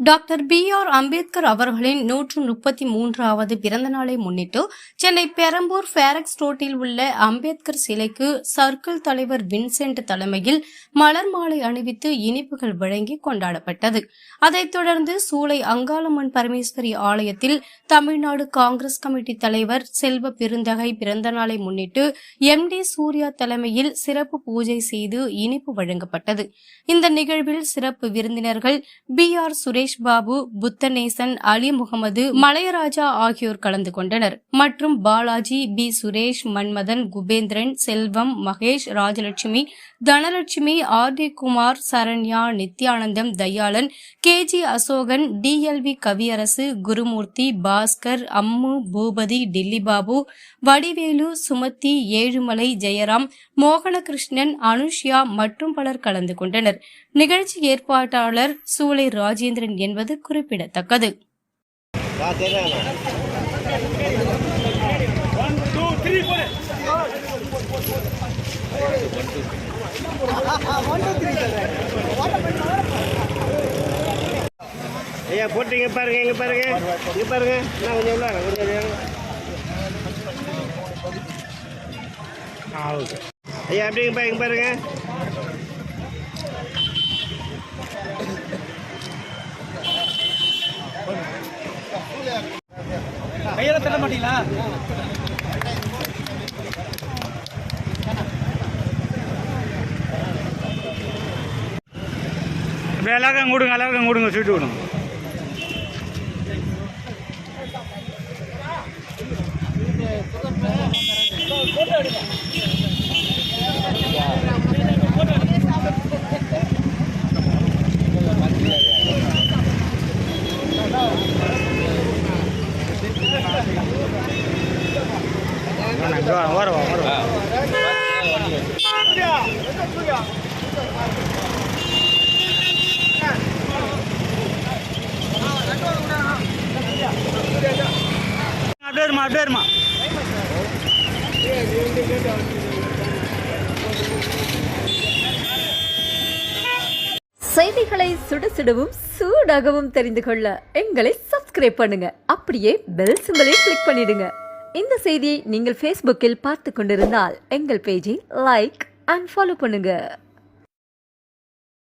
Doctor B.R. Ambedkar அவர்களின் 133வது பிறந்த நாளை முன்னிட்டு சென்னை பெரம்பூர் ஃபேரக்ஸ் ரோட்டில் உள்ள அம்பேத்கர் சிலைக்கு சர்க்கிள் தலைவர் வின்சென்ட் தலைமையில் மலர் மாலை அணிவித்து இனிப்புகள் வழங்கி கொண்டாடப்பட்டது. அதைத் தொடர்ந்து சூளை அங்காளம்மன் பரமேஸ்வரி ஆலயத்தில் தமிழ்நாடு காங்கிரஸ் கமிட்டி தலைவர் செல்வ பெருந்தகை பிறந்த நாளை முன்னிட்டு MD சூர்யா தலைமையில் சிறப்பு பூஜை செய்து இனிப்பு வழங்கப்பட்டது. இந்த நிகழ்வில் சிறப்பு விருந்தினர்கள் B.R. சுரேஷ் பாபு, புத்தநேசன், அலி முகமது, மலையராஜா ஆகியோர் கலந்து கொண்டனர். மற்றும் பாலாஜி, B. சுரேஷ், மன்மதன், குபேந்திரன், செல்வம், Mahesh, Rajalakshmi, Dhanalakshmi, R.D. Kumar, Saranya, Nithyanandam, Dayalan, KG Asokan, DLV கவியரசு, குருமூர்த்தி, பாஸ்கர், அம்மு, பூபதி, டில்லி பாபு, வடிவேலு, சுமதி, ஏழுமலை, ஜெயராம், மோகனகிருஷ்ணன், அனுஷ்யா மற்றும் பலர் கலந்து கொண்டனர். நிகழ்ச்சி ஏற்பாட்டாளர் சூளை ராஜேந்திரன் என்பது குறிப்பிடத்தக்கது. ஐயா போட்டீங்க பாருங்க, இங்க பாருங்க, இங்க பாருங்க, நான் கொஞ்சம் உள்ள கொஞ்சம் ஓகே ஐயா அப்படிங்கப்பா, இங்க பாருங்க. கையில தட்ட மாட்டீங்களா? எல்லாருக்கும் கொடுங்க, எல்லாருக்கும் கொடுங்க, ஸ்வீட்டு கொடுங்க. செய்திகளை சுடசுடவும் சூடாகவும் தெரிந்து கொள்ள எங்களை சப்ஸ்கிரைப் பண்ணுங்க. அப்படியே பெல் சிம்பலையும் கிளிக் பண்ணிடுங்க. இந்த செய்தியை நீங்கள் Facebookல் பார்த்து கொண்டிருந்தால் எங்கள் பேஜை லைக் அண்ட் ஃபாலோ பண்ணுங்க.